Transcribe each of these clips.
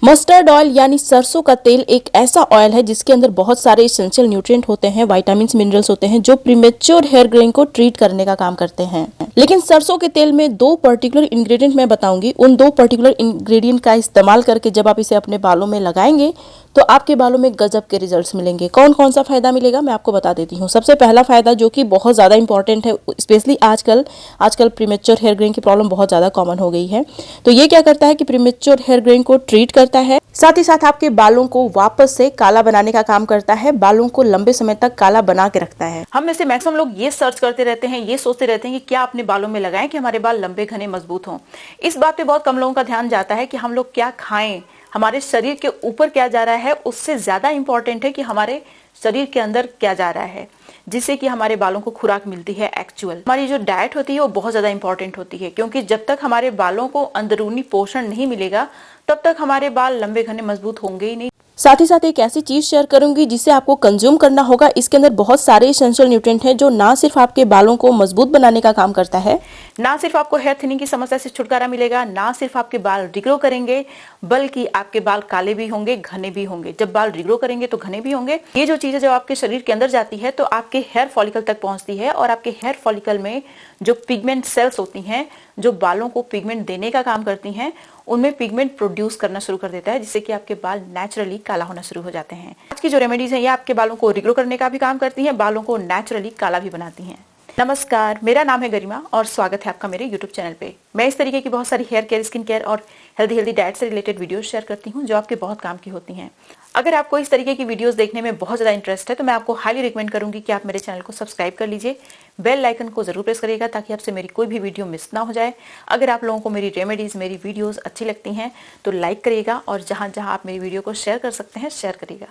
Mustard oil यानी सरसों का तेल एक ऐसा ऑयल है जिसके अंदर बहुत सारे एसेंशियल न्यूट्रिएंट होते हैं, विटामिन्स, मिनरल्स होते हैं जो प्रीमेच्योर हेयर ग्रोइंग को ट्रीट करने का काम करते हैं। लेकिन सरसों के तेल में दो पर्टिकुलर इंग्रेडिएंट मैं बताऊंगी। उन दो पर्टिकुलर इंग्रेडिएंट का इस्तेमाल करके जब आप इसे अपने बालों में लगाएंगे तो आपके बालों में गजब के रिजल्ट्स मिलेंगे। कौन कौन सा फायदा मिलेगा मैं आपको बता देती हूँ। सबसे पहला फायदा जो कि बहुत ज़्यादा इंपॉर्टेंट है, स्पेशली आजकल प्रीमेच्योर हेयर ग्रोइंग की प्रॉब्लम बहुत ज़्यादा कॉमन हो गई है। तो ये क्या करता है कि प्रीमेच्योर हेयर ग्रोइंग को ट्रीट करता है, साथ ही साथ आपके बालों को वापस से काला बनाने का काम करता है, बालों को लंबे समय तक काला बना के रखता है। हम में से मैक्सिमम लोग ये सर्च करते रहते हैं, ये सोचते रहते हैं कि क्या अपने बालों में लगाएं कि हमारे बाल लंबे घने मजबूत हों। इस बात पे बहुत कम लोगों का ध्यान जाता है कि हम लोग क्या खाएं, हमारे शरीर के ऊपर क्या जा रहा है। उससे ज्यादा इंपॉर्टेंट है कि हमारे शरीर के अंदर क्या जा रहा है, जिससे कि हमारे बालों को खुराक मिलती है। एक्चुअल हमारी जो डाइट होती है वो बहुत ज्यादा इंपॉर्टेंट होती है, क्योंकि जब तक हमारे बालों को अंदरूनी पोषण नहीं मिलेगा तब तक हमारे बाल लंबे घने मजबूत होंगे ही नहीं। साथ ही साथ एक ऐसी चीज शेयर करूंगी जिसे आपको कंज्यूम करना होगा। इसके अंदर बहुत सारे एसेंशियल न्यूट्रिएंट हैं जो ना सिर्फ आपके बालों को मजबूत बनाने का काम करता है, ना सिर्फ आपको हेयर थिनिंग की समस्या से छुटकारा मिलेगा, ना सिर्फ आपके बाल रिग्रो करेंगे, बल्कि आपके बाल काले भी होंगे, घने भी होंगे। जब बाल रिग्रो करेंगे तो घने भी होंगे। ये जो चीज है जब आपके शरीर के अंदर जाती है तो आपके हेयर फॉलिकल तक पहुंचती है, और आपके हेयर फॉलिकल में जो पिगमेंट सेल्स होती हैं जो बालों को पिगमेंट देने का काम करती हैं, उनमें पिगमेंट प्रोड्यूस करना शुरू कर देता है, जिससे कि आपके बाल नेचुरली काला होना शुरू हो जाते हैं। आज की जो रेमेडीज हैं ये आपके बालों को रिग्रो करने का भी काम करती हैं, बालों को नेचुरली काला भी बनाती हैं। नमस्कार, मेरा नाम है गरिमा और स्वागत है आपका मेरे YouTube चैनल पे। मैं इस तरीके की बहुत सारी हेयर केयर, स्किन केयर और हेल्दी डाइट से रिलेटेड वीडियोस शेयर करती हूँ जो आपके बहुत काम की होती हैं। अगर आपको इस तरीके की वीडियोस देखने में बहुत ज़्यादा इंटरेस्ट है तो मैं आपको हाईली रिकमेंड करूंगी कि आप मेरे चैनल को सब्सक्राइब कर लीजिए, बेल आइकन को जरूर प्रेस करिएगा ताकि आपसे मेरी कोई भी वीडियो मिस ना हो जाए। अगर आप लोगों को मेरी रेमेडीज, मेरी वीडियोस अच्छी लगती हैं तो लाइक करिएगा, और जहां जहां आप मेरी वीडियो को शेयर कर सकते हैं शेयर करिएगा।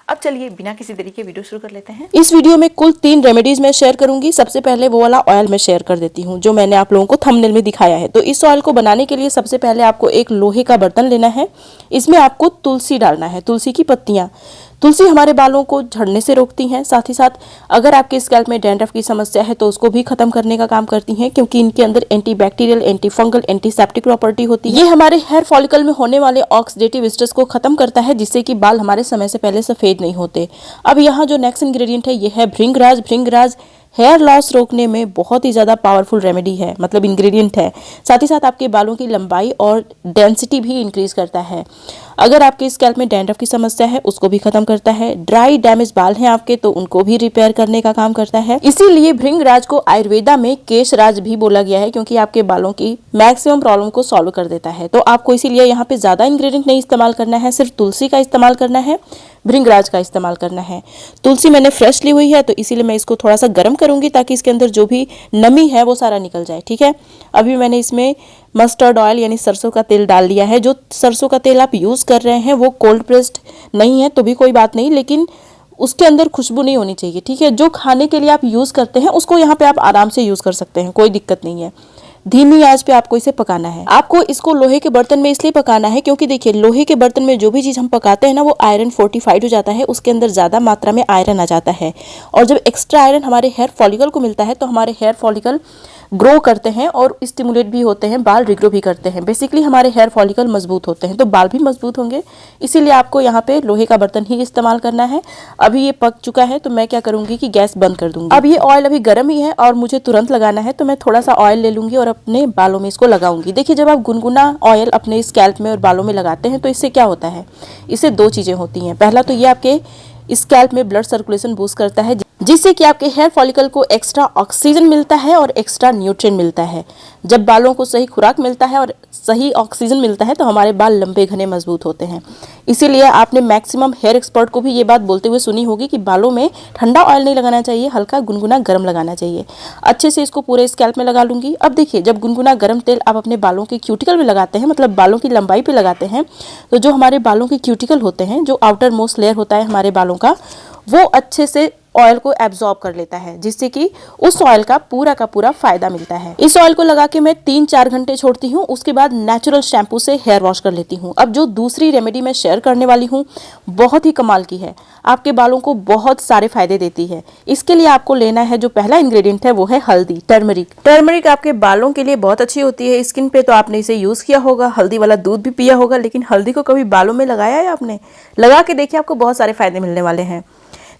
अब चलिए बिना किसी देरी के वीडियो शुरू कर लेते हैं। इस वीडियो में कुल 3 रेमेडीज मैं शेयर करूंगी। सबसे पहले वो वाला ऑयल मैं शेयर कर देती हूँ जो मैंने आप लोगों को थंबनेल में दिखाया है। तो इस ऑयल को बनाने के लिए सबसे पहले आपको एक लोहे का बर्तन लेना है। इसमें आपको तुलसी डालना है, तुलसी की पत्तियां। तुलसी हमारे बालों को झड़ने से रोकती हैं, साथ ही साथ अगर आपके स्कैल्प में डैंड्रफ की समस्या है तो उसको भी खत्म करने का काम करती हैं, क्योंकि इनके अंदर antibacterial, anti fungal, antiseptic property होती है। ये हमारे हेयर फॉलिकल में होने वाले ऑक्सीडेटिव स्ट्रेस को खत्म करता है, जिससे कि बाल हमारे समय से पहले सफेद नहीं होते। अब यहाँ जो नेक्स्ट इंग्रेडिएंट है ये है भृंगराज। भृंगराज हेयर लॉस रोकने में बहुत ही ज़्यादा पावरफुल रेमेडी है, मतलब इंग्रेडिएंट है। साथ ही साथ आपके बालों की लंबाई और डेंसिटी भी इंक्रीज करता है। अगर आपके स्कैल्प में डैंड्रफ की समस्या है उसको भी खत्म करता है। ड्राई डैमेज बाल हैं आपके तो उनको भी रिपेयर करने का काम करता है। इसीलिए भृंगराज को आयुर्वेदा में केशराज भी बोला गया है, क्योंकि आपके बालों की मैक्सिमम प्रॉब्लम को सॉल्व कर देता है। तो आपको इसीलिए यहाँ पे ज्यादा इंग्रेडिएंट नहीं इस्तेमाल करना है, सिर्फ तुलसी का इस्तेमाल करना है, भृंगराज का इस्तेमाल करना है। तुलसी मैंने फ्रेश ली हुई है तो इसीलिए मैं इसको थोड़ा सा गर्म करूंगी ताकि इसके अंदर जो भी नमी है वो सारा निकल जाए। ठीक है, अभी मैंने इसमें मस्टर्ड ऑयल यानी सरसों का तेल डाल दिया है। जो सरसों का तेल आप यूज़ कर रहे हैं वो कोल्ड प्रेस्ड नहीं है तो भी कोई बात नहीं, लेकिन उसके अंदर खुशबू नहीं होनी चाहिए। ठीक है, जो खाने के लिए आप यूज़ करते हैं उसको यहाँ पे आप आराम से यूज़ कर सकते हैं, कोई दिक्कत नहीं है। धीमी आंच पे आपको इसे पकाना है। आपको इसको लोहे के बर्तन में इसलिए पकाना है क्योंकि देखिए लोहे के बर्तन में जो भी चीज हम पकाते हैं ना वो आयरन फोर्टिफाइड हो जाता है, उसके अंदर ज्यादा मात्रा में आयरन आ जाता है, और जब एक्स्ट्रा आयरन हमारे हेयर फॉलिकल को मिलता है तो हमारे हेयर फॉलिकल ग्रो करते हैं और स्टिमुलेट भी होते हैं, बाल रिग्रो भी करते हैं। बेसिकली हमारे हेयर फॉलिकल मजबूत होते हैं तो बाल भी मजबूत होंगे। इसीलिए आपको यहाँ पे लोहे का बर्तन ही इस्तेमाल करना है। अभी ये पक चुका है तो मैं क्या करूंगी कि गैस बंद कर दूंगी। अब ये ऑयल अभी गर्म ही है और मुझे तुरंत लगाना है, तो मैं थोड़ा सा ऑयल ले लूंगी और अपने बालों में इसको लगाऊंगी। देखिए जब आप गुनगुना ऑयल अपने स्कैल्प में और बालों में लगाते हैं तो इससे क्या होता है, इससे 2 चीजें होती हैं। पहला तो ये आपके स्कैल्प में ब्लड सर्कुलेशन बूस्ट करता है, जिससे कि आपके हेयर फॉलिकल को एक्स्ट्रा ऑक्सीजन मिलता है और एक्स्ट्रा न्यूट्रिएंट मिलता है। जब बालों को सही खुराक मिलता है और सही ऑक्सीजन मिलता है तो हमारे बाल लंबे घने मजबूत होते हैं। इसीलिए आपने मैक्सिमम हेयर एक्सपर्ट को भी ये बात बोलते हुए सुनी होगी कि बालों में ठंडा ऑयल नहीं लगाना चाहिए, हल्का गुनगुना गर्म लगाना चाहिए। अच्छे से इसको पूरे स्कैल्प में लगा लूंगी। अब देखिए जब गुनगुना गर्म तेल आप अपने बालों के क्यूटिकल में लगाते हैं, मतलब बालों की लंबाई पे लगाते हैं, तो जो हमारे बालों के क्यूटिकल होते हैं, जो आउटर मोस्ट लेयर होता है हमारे बालों का, वो अच्छे से ऑयल को एब्जॉर्ब कर लेता है, जिससे कि उस ऑयल का पूरा फायदा मिलता है। इस ऑयल को लगा के मैं 3-4 घंटे छोड़ती हूँ, उसके बाद नेचुरल शैम्पू से हेयर वॉश कर लेती हूँ। अब जो दूसरी रेमेडी मैं शेयर करने वाली हूँ बहुत ही कमाल की है, आपके बालों को बहुत सारे फायदे देती है। इसके लिए आपको लेना है, जो पहला इंग्रेडिएंट है वो है हल्दी, टर्मरिक। टर्मरिक आपके बालों के लिए बहुत अच्छी होती है। स्किन पे तो आपने इसे यूज किया होगा, हल्दी वाला दूध भी पिया होगा, लेकिन हल्दी को कभी बालों में लगाया है आपने? लगा के देखिए, आपको बहुत सारे फायदे मिलने वाले हैं।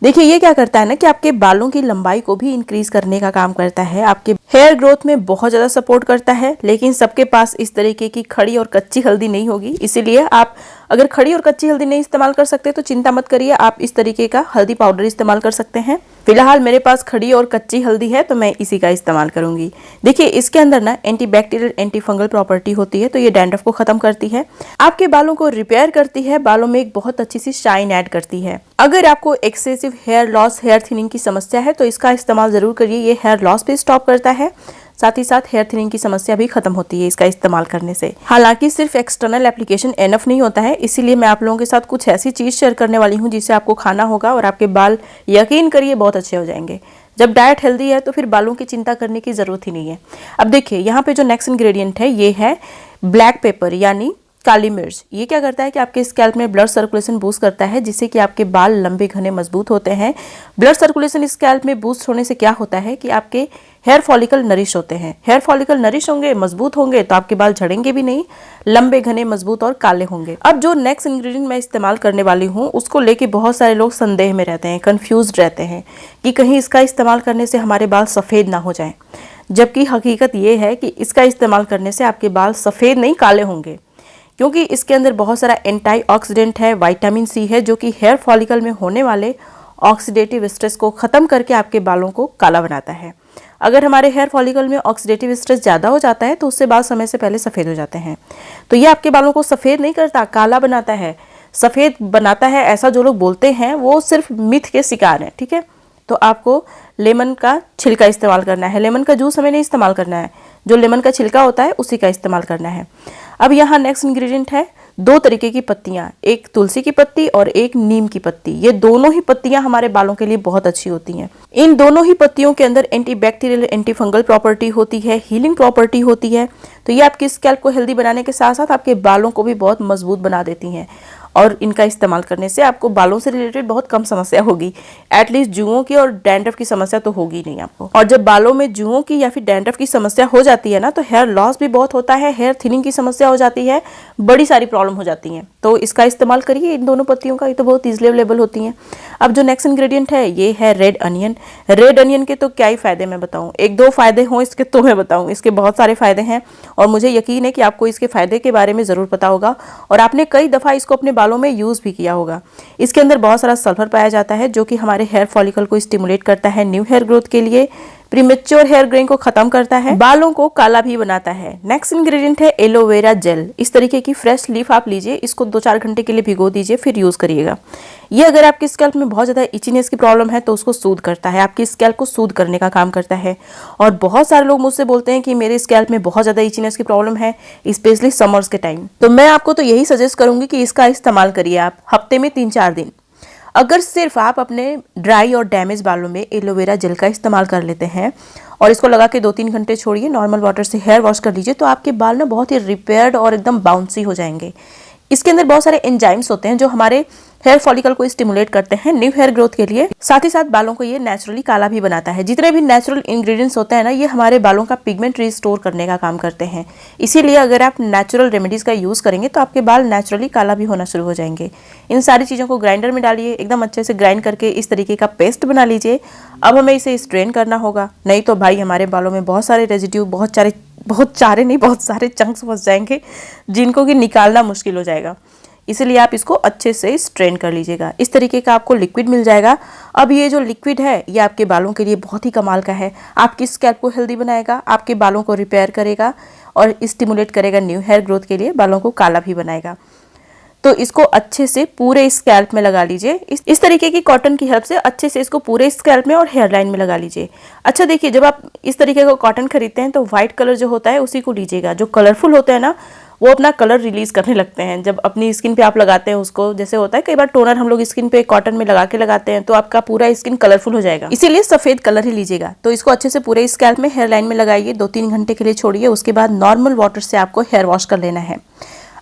देखिए ये क्या करता है ना कि आपके बालों की लंबाई को भी इंक्रीज करने का काम करता है, आपके हेयर ग्रोथ में बहुत ज्यादा सपोर्ट करता है। लेकिन सबके पास इस तरीके की खड़ी और कच्ची हल्दी नहीं होगी, इसीलिए आप अगर खड़ी और कच्ची हल्दी नहीं इस्तेमाल कर सकते तो चिंता मत करिए, आप इस तरीके का हल्दी पाउडर इस्तेमाल कर सकते हैं। फिलहाल मेरे पास खड़ी और कच्ची हल्दी है तो मैं इसी का इस्तेमाल करूंगी। देखिए इसके अंदर ना एंटीबैक्टीरियल, एंटी फंगल प्रॉपर्टी होती है, तो ये डैंड्रफ को खत्म करती है, आपके बालों को रिपेयर करती है, बालों में एक बहुत अच्छी सी शाइन ऐड करती है। अगर आपको excessive hair loss, hair thinning की समस्या है तो इसका इस्तेमाल जरूर करिए। ये हेयर लॉस भी स्टॉप करता है, साथ ही साथ हेयर थिनिंग की समस्या भी खत्म होती है इसका इस्तेमाल करने से। हालांकि सिर्फ एक्सटर्नल एप्लीकेशन एनफ नहीं होता है, इसीलिए मैं आप लोगों के साथ कुछ ऐसी चीज शेयर करने वाली हूँ जिसे आपको खाना होगा और आपके बाल यकीन करिए बहुत अच्छे हो जाएंगे। जब डाइट हेल्दी है तो फिर बालों की चिंता करने की जरूरत ही नहीं है। अब देखिए यहाँ पे जो नेक्स्ट इंग्रेडिएंट है ये है ब्लैक पेपर यानी काली मिर्च। ये क्या करता है कि आपके स्कैल्प में ब्लड सर्कुलेशन बूस्ट करता है, जिससे कि आपके बाल लंबे घने मजबूत होते हैं। ब्लड सर्कुलेशन स्कैल्प में बूस्ट होने से क्या होता है कि आपके हेयर फॉलिकल नरिश होते हैं। हेयर फॉलिकल नरिश होंगे, मजबूत होंगे तो आपके बाल झड़ेंगे भी नहीं, लंबे घने मजबूत और काले होंगे। अब जो नेक्स्ट इंग्रेडिएंट मैं इस्तेमाल करने वाली हूँ उसको लेके बहुत सारे लोग संदेह में रहते हैं, कंफ्यूज्ड रहते हैं कि कहीं इसका इस्तेमाल करने से हमारे बाल सफेद ना हो जाएं, जबकि हकीकत ये है कि इसका इस्तेमाल करने से आपके बाल सफेद नहीं काले होंगे, क्योंकि इसके अंदर बहुत सारा एंटीऑक्सीडेंट है, विटामिन सी है, जो कि हेयर फॉलिकल में होने वाले ऑक्सीडेटिव स्ट्रेस को खत्म करके आपके बालों को काला बनाता है। अगर हमारे हेयर फॉलिकल में ऑक्सीडेटिव स्ट्रेस ज़्यादा हो जाता है तो उससे बाल समय से पहले सफ़ेद हो जाते हैं। तो ये आपके बालों को सफ़ेद नहीं करता, काला बनाता है, सफ़ेद बनाता है, ऐसा जो लोग बोलते हैं वो सिर्फ मिथ के शिकार हैं। ठीक है, तो आपको लेमन का छिलका इस्तेमाल करना है, लेमन का जूस हमें नहीं इस्तेमाल करना है, जो लेमन का छिलका होता है उसी का इस्तेमाल करना है। अब यहाँ नेक्स्ट इंग्रेडिएंट है 2 तरीके की पत्तियां, एक तुलसी की पत्ती और एक नीम की पत्ती। ये दोनों ही पत्तियां हमारे बालों के लिए बहुत अच्छी होती हैं। इन दोनों ही पत्तियों के अंदर एंटीबैक्टीरियल, एंटी फंगल प्रॉपर्टी होती है, हीलिंग प्रॉपर्टी होती है। तो ये आपकी स्कैल्प को हेल्दी बनाने के साथ साथ आपके बालों को भी बहुत मजबूत बना देती हैं, और इनका इस्तेमाल करने से आपको बालों से रिलेटेड बहुत कम समस्या होगी, एटलीस्ट जुओं की और डैंड्रफ की समस्या तो होगी नहीं आपको। और जब बालों में जुओं की या फिर डैंड्रफ की समस्या हो जाती है ना तो हेयर लॉस भी बहुत होता है, हेयर थिनिंग की समस्या हो जाती है, बड़ी सारी प्रॉब्लम हो जाती हैं। तो इसका इस्तेमाल करिए इन दोनों पत्तियों का, ये तो बहुत ईजिली अवेलेबल होती हैं। अब जो नेक्स्ट इंग्रेडिएंट है ये है रेड अनियन। रेड अनियन के तो क्या ही फायदे मैं बताऊं, 1-2 फायदे हों इसके तो मैं बताऊं, इसके बहुत सारे फायदे हैं और मुझे यकीन है कि आपको इसके फायदे के बारे में जरूर पता होगा और आपने कई दफा इसको अपने बालों में यूज भी किया होगा। इसके अंदर बहुत सारा सल्फर पाया जाता है जो कि हमारे हेयर फॉलिकल को स्टिमुलेट करता है न्यू हेयर ग्रोथ के लिए, प्रीमेच्योर हेयर ग्रेइंग को खत्म करता है, बालों को काला भी बनाता है। नेक्स्ट इंग्रेडिएंट है एलोवेरा जेल। इस तरीके की फ्रेश लीफ आप लीजिए, इसको 2-4 घंटे के लिए भिगो दीजिए, फिर यूज करिएगा। ये अगर आपकी स्कैल्प में बहुत ज्यादा इचीनेस की प्रॉब्लम है तो उसको सूद करता है, आपकी स्कैल्प को सूद करने का काम करता है। और बहुत सारे लोग मुझसे बोलते हैं कि मेरे स्कैल्प में बहुत ज्यादा इचीनेस की प्रॉब्लम है, स्पेशली समर्स के टाइम। तो मैं आपको तो यही सजेस्ट करूंगी कि इसका इस्तेमाल करिए आप हफ्ते में 3-4 दिन। अगर सिर्फ आप अपने ड्राई और डैमेज बालों में एलोवेरा जेल का इस्तेमाल कर लेते हैं और इसको लगा के 2-3 घंटे छोड़िए, नॉर्मल वाटर से हेयर वॉश कर लीजिए, तो आपके बाल ना बहुत ही रिपेयर्ड और एकदम बाउंसी हो जाएंगे। इसके अंदर बहुत सारे एंजाइम्स होते हैं जो हमारे हेयर फॉलिकल को स्टिमुलेट करते हैं न्यू हेयर ग्रोथ के लिए, साथ ही साथ बालों को ये नेचुरली काला भी बनाता है। जितने भी नेचुरल इंग्रेडिएंट्स होते हैं ना, ये हमारे बालों का पिगमेंट रिस्टोर करने का काम करते हैं। इसीलिए अगर आप नेचुरल रेमेडीज का यूज करेंगे तो आपके बाल नेचुरली काला भी होना शुरू हो जाएंगे। इन सारी चीजों को ग्राइंडर में डालिए, एकदम अच्छे से ग्राइंड करके इस तरीके का पेस्ट बना लीजिए। अब हमें इसे स्ट्रेन करना होगा, नहीं तो भाई हमारे बालों में बहुत सारे रेजिड्यू, बहुत सारे चंक्स फंस जाएंगे जिनको कि निकालना मुश्किल हो जाएगा। इसलिए आप इसको अच्छे से स्ट्रेन कर लीजिएगा। इस तरीके का आपको लिक्विड मिल जाएगा। अब ये जो लिक्विड है ये आपके बालों के लिए बहुत ही कमाल का है, आपकी स्कैल्प को हेल्दी बनाएगा, आपके बालों को रिपेयर करेगा और स्टिमुलेट करेगा न्यू हेयर ग्रोथ के लिए, बालों को काला भी बनाएगा। तो इसको अच्छे से पूरे स्कैल्प में लगा लीजिए। इस तरीके की कॉटन की हेल्प से अच्छे से इसको पूरे स्कैल्प में और हेयर लाइन में लगा लीजिए। अच्छा देखिए, जब आप इस तरीके का कॉटन खरीदते हैं तो व्हाइट कलर जो होता है उसी को लीजिएगा, जो कलरफुल होता है ना वो अपना कलर रिलीज करने लगते हैं। जब अपनी स्किन पे आप लगाते हैं उसको, जैसे होता है कई बार टोनर हम लोग स्किन पे कॉटन में लगा के लगाते हैं तो आपका पूरा स्किन कलरफुल हो जाएगा, इसीलिए सफेद कलर ही लीजिएगा। तो इसको अच्छे से पूरे स्कैल्प में, हेयर लाइन में लगाइए, 2-3 घंटे के लिए छोड़िए। उसके बाद नॉर्मल वाटर से आपको हेयर वॉश कर लेना है।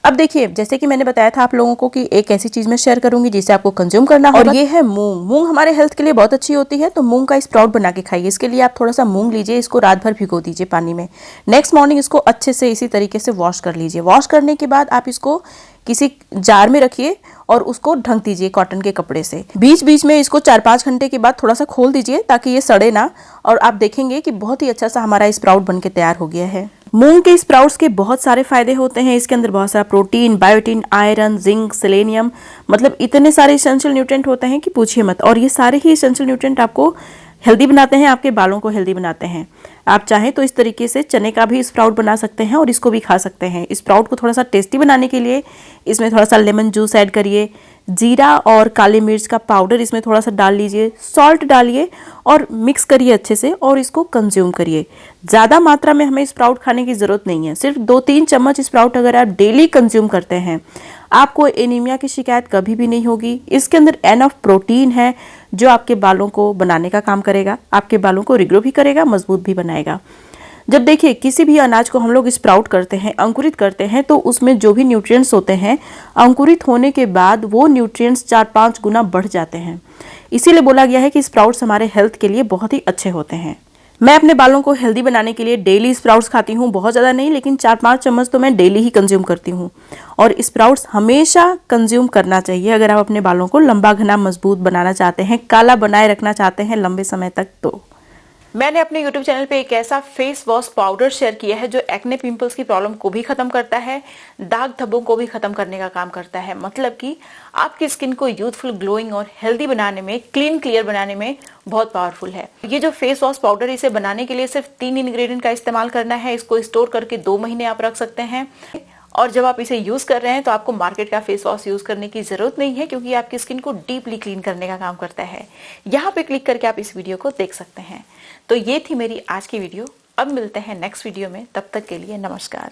अब देखिए, जैसे कि मैंने बताया था आप लोगों को कि एक ऐसी चीज मैं शेयर करूंगी जिसे आपको कंज्यूम करना होगा, और ये है मूंग। मूंग हमारे हेल्थ के लिए बहुत अच्छी होती है, तो मूंग का स्प्राउट बना के खाइए। इसके लिए आप थोड़ा सा मूंग लीजिए, इसको रात भर भिगो दीजिए पानी में। नेक्स्ट मॉर्निंग इसको अच्छे से इसी तरीके से वॉश कर लीजिए। वॉश करने के बाद आप इसको किसी जार में रखिए और उसको ढक दीजिए कॉटन के कपड़े से। बीच बीच में इसको 4-5 घंटे के बाद थोड़ा सा खोल दीजिए ताकि ये सड़े ना, और आप देखेंगे कि बहुत ही अच्छा सा हमारा स्प्राउट बन के तैयार हो गया है। मूंग के स्प्राउट्स के बहुत सारे फायदे होते हैं। इसके अंदर बहुत सारा protein, biotin, iron, zinc, selenium, मतलब इतने सारे एसेंशियल न्यूट्रिएंट होते हैं कि पूछिए मत। और ये सारे ही एसेंशियल न्यूट्रिएंट आपको हेल्दी बनाते हैं, आपके बालों को हेल्दी बनाते हैं। आप चाहें तो इस तरीके से चने का भी स्प्राउट बना सकते हैं और इसको भी खा सकते हैं। स्प्राउट को थोड़ा सा टेस्टी बनाने के लिए इसमें थोड़ा सा लेमन जूस ऐड करिए, जीरा और काली मिर्च का पाउडर इसमें थोड़ा सा डाल लीजिए, सॉल्ट डालिए और मिक्स करिए अच्छे से और इसको कंज्यूम करिए। ज़्यादा मात्रा में हमें स्प्राउट खाने की ज़रूरत नहीं है। सिर्फ 2-3 चम्मच स्प्राउट अगर आप डेली कंज्यूम करते हैं, आपको एनीमिया की शिकायत कभी भी नहीं होगी। इसके अंदर एनफ प्रोटीन है जो आपके बालों को बनाने का काम करेगा, आपके बालों को रिग्रो भी करेगा, मजबूत भी बनाएगा। जब देखिए किसी भी अनाज को हम लोग स्प्राउट करते हैं, अंकुरित करते हैं, तो उसमें जो भी न्यूट्रिएंट्स होते हैं, अंकुरित होने के बाद वो न्यूट्रिएंट्स 4-5 गुना बढ़ जाते हैं। इसीलिए बोला गया है कि स्प्राउट्स हमारे हेल्थ के लिए बहुत ही अच्छे होते हैं। मैं अपने बालों को हेल्दी बनाने के लिए डेली स्प्राउट्स खाती हूँ, बहुत ज़्यादा नहीं, लेकिन 4-5 चम्मच तो मैं डेली ही कंज्यूम करती हूँ। और स्प्राउट्स हमेशा कंज्यूम करना चाहिए अगर आप अपने बालों को लंबा, घना, मजबूत बनाना चाहते हैं, काला बनाए रखना चाहते हैं लंबे समय तक। तो मैंने अपने YouTube चैनल पे एक ऐसा फेस वॉश पाउडर शेयर किया है जो एक्ने पिंपल्स की प्रॉब्लम को भी खत्म करता है, दाग धब्बों को भी खत्म करने का काम करता है। मतलब कि आपकी स्किन को यूथफुल, ग्लोइंग और हेल्दी बनाने में, क्लीन क्लियर बनाने में बहुत पावरफुल है। ये जो फेस वॉश पाउडर, इसे बनाने के लिए सिर्फ 3 इंग्रेडिएंट का इस्तेमाल करना है। इसको स्टोर करके 2 महीने आप रख सकते हैं। और जब आप इसे यूज कर रहे हैं तो आपको मार्केट का फेस वॉश यूज करने की जरूरत नहीं है, क्योंकि आपकी स्किन को डीपली क्लीन करने का काम करता है। यहाँ पे क्लिक करके आप इस वीडियो को देख सकते हैं। तो ये थी मेरी आज की वीडियो। अब मिलते हैं नेक्स्ट वीडियो में, तब तक के लिए नमस्कार।